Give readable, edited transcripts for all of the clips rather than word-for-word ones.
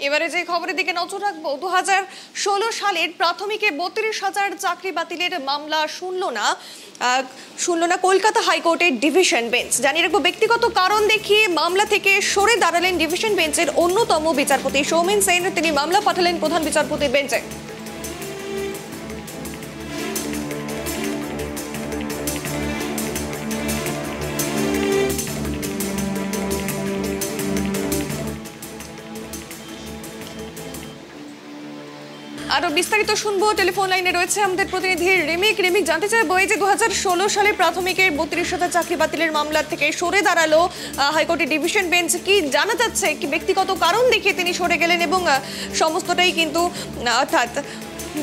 এবারে যে খবরের দিকে নজর রাখবো, 2016 সালের প্রাথমিকে 32,000 চাকরি বাতিলের মামলা শুনল না কলকাতা হাইকোর্টের ডিভিশন বেঞ্চ। জানিয়ে রাখবো, ব্যক্তিগত কারণ দেখিয়ে মামলা থেকে সরে দাঁড়ালেন ডিভিশন বেঞ্চের অন্যতম বিচারপতি সৌমেন সেন। তিনি মামলা পাঠালেন প্রধান বিচারপতির বেঞ্চে। আরো বিস্তারিত শুনবো, টেলিফোন লাইনে রয়েছে আমাদের প্রতিনিধি রিমিক। জানতে চাইবো, এই যে 2016 সালে প্রাথমিকের 32,000 চাকরি বাতিলের মামলা থেকে সরে দাঁড়ালো হাইকোর্টের ডিভিশন বেঞ্চ, কি জানা যাচ্ছে? কি ব্যক্তিগত কারণ দেখিয়ে তিনি সরে গেলেন এবং সমস্তটাই কিন্তু অর্থাৎ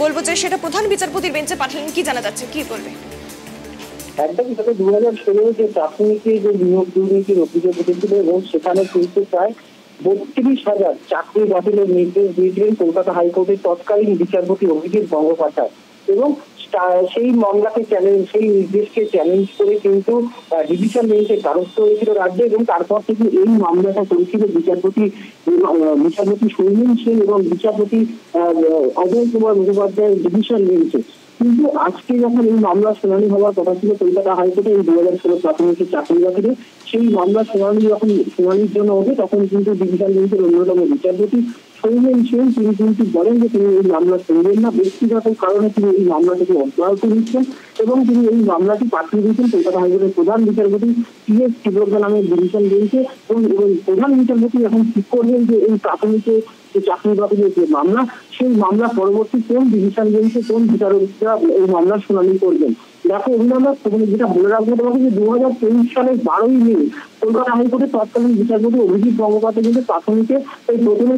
বলবো যে সেটা প্রধান বিচারপতির বেঞ্চে পাঠালেন, কি জানা যাচ্ছে, কি করবে? একদম 2016 যে প্রাথমিকে যে নিয়োগ দুর্নীতির অভিযোগ উঠেছিল এবং সেখানে কিন্তু প্রায় 32,000 চাকরি বাতিলের নির্দেশ দিয়েছিলেন কলকাতা হাইকোর্টের তৎকালীন বিচারপতি অভিজিৎ গঙ্গোপাধ্যায়। এবং সেই মামলাকে সেই নির্দেশকে চ্যালেঞ্জ করে কিন্তু ডিভিশন বেঞ্চের দ্বারস্থ হয়েছিল রাজ্য, এবং তারপর থেকে এই মামলাটা করেছিল বিচারপতি সৌমেন সেন এবং বিচারপতি অজয় কুমার মুখোপাধ্যায়ের ডিভিশন বেঞ্চে। কিন্তু আজকে যখন এই মামলা শুনানি হওয়ার কথা ছিল কলকাতা হাইকোর্টে এই 2016 প্রাথমিকের চাকরি বাতিলে, সেই মামলা শুনানির জন্য হবে, তখন কিন্তু ডিভিশন বেঞ্চের অন্যতম বিচারপতি সৌমেন সেন তিনি কিন্তু বলেন যে তিনি এই মামলা শুনবেন না, ব্যক্তিগত কারণে তিনি এই মামলাটিকে অব্যাহত নিচ্ছেন এবং তিনি এই মামলাটি পাঠিয়ে দিয়েছেন কলকাতা হাইকোর্টের প্রধান বিচারপতি PS ত্রিপুরা নামের ডিভিশন বেঞ্চে। এবং প্রধান বিচারপতি এখন ঠিক করবেন যে এই প্রাথমিকে যে চাকরি বাতিলের যে মামলা, সেই মামলা পরবর্তী কোন ডিভিশন বেঞ্চে কোন বিচারকরা এই মামলার শুনানি করবেন। দেখো, অভিনন্দন, যেটা বলে রাখবো তোমাকে যে 2023 সালের 12ই মে কলকাতা হাইকোর্টের তৎকালীন বিচারপতি অভিজিৎ গঙ্গোপাধ্যায় কিন্তু প্রাথমিকে এই প্রথমে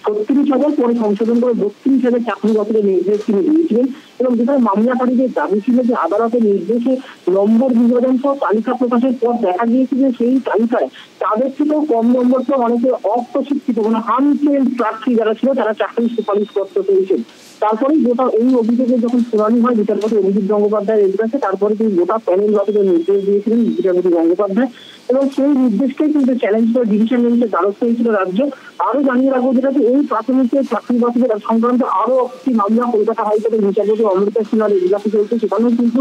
36,000 পরে সংশোধন করে 32,000 চাকরি বাতিলের নির্দেশ তিনি দিয়েছিলেন। এবং যেখানে মামলাকারীদের দাবি ছিল যে আদালতের নির্দেশে নম্বর বিভাজন সহ তালিকা প্রকাশের পর দেখা গিয়েছে যে সেই তালিকায় তাদের থেকেও কম নম্বর তো অনেকে অপ্রশিক্ষিত মানে আনট্রেন্ড প্রার্থী যারা ছিল তারা চাকরি সুপারিশ করতে পেরেছেন। তারপরেই গোটা এই অভিযোগে যখন শুনানি হয় বিচারপতি অভিজিৎ গঙ্গোপাধ্যায়ের এজলাসে, তারপরে তিনি গোটা প্যানেল বাতিলের নির্দেশ দিয়েছিলেন বিচারপতি গঙ্গোপাধ্যায়। এবং সেই নির্দেশকেই কিন্তু চ্যালেঞ্জ করে ডিভিশন বেঞ্চের দ্বারস্থ হয়েছিল রাজ্য। আরো জানিয়ে রাখবো যেটা এই প্রাথমিকের চাকরি বাতিলের সংক্রান্ত আরো একটি মামলা কলকাতা হাইকোর্টের বিচারপতি অমৃতা সিনহার এজলাসে চলছে। সেখানেও কিন্তু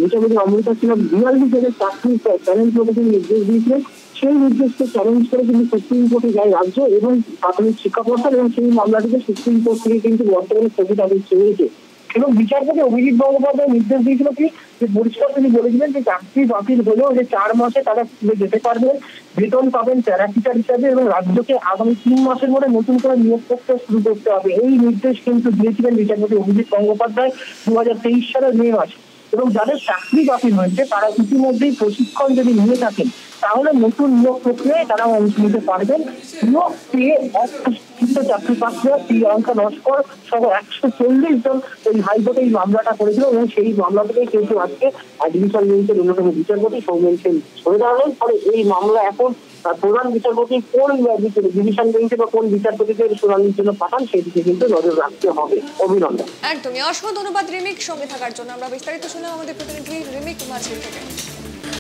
বিচারপতি অমৃতা সিনহা 42,000 চাকরি প্যানেল প্রকাশের নির্দেশ দিয়েছিলেন। সেই নির্দেশকে চ্যালেঞ্জ করে কিন্তু সুপ্রিম কোর্টে যায় রাজ্য এবং প্রাথমিক শিক্ষা পর্ষদ, এবং সেই মামলাটিকে সুপ্রিম কোর্ট থেকে কিন্তু বর্তমানে স্থগিতাদেশ চেয়েছে। এবং বিচারপতি অভিজিৎ গঙ্গোপাধ্যায় নির্দেশ দিয়েছিল কি যে পরিষ্কার তিনি বলেছিলেন যে চাকরি বাতিল হলেও যে 4 মাসে তারা স্কুলে যেতে পারবেন, বেতন পাবেন প্যারা টিচার হিসাবে, এবং রাজ্যকে আগামী 3 মাসের মধ্যে নতুন করে নিয়োগ প্রক্রিয়া শুরু করতে হবে। এই নির্দেশ কিন্তু দিয়েছিলেন বিচারপতি অভিজিৎ গঙ্গোপাধ্যায় 2023 সালের মে মাসে। এবং যাদের চাকরি বাতিল হয়েছে তারা ইতিমধ্যেই প্রশিক্ষণ যদি নিয়ে থাকেন তাহলে নতুন নিয়োগ প্রক্রিয়ায় তারা অংশ নিতে পারবেন। নিয়োগ পেয়ে অপ্রশিক্ষিত চাকরি প্রার্থীরা প্রিয়াঙ্কা নস্কর সহ 140 জন এই হাইকোর্টে এই মামলাটা করেছিল, এবং সেই মামলা থেকে কিন্তু আজকে ডিভিশন বেঞ্চের অন্যতম বিচারপতি সৌমেন সেন সরে দাঁড়ালেন। ফলে এই মামলা এখন প্রধান বিচারপতি কোন ডিভিশন বেঞ্চে বা কোন বিচারপতিদের শুনানির জন্য পাঠান সেদিকে কিন্তু নজর রাখতে হবে। অভিনন্দন। একদমই, অসংখ্য ধন্যবাদ রিমিক সঙ্গে থাকার জন্য। আমরা বিস্তারিত শুনলাম আমাদের প্রতিনিধি রিমিক মাঝি থেকে।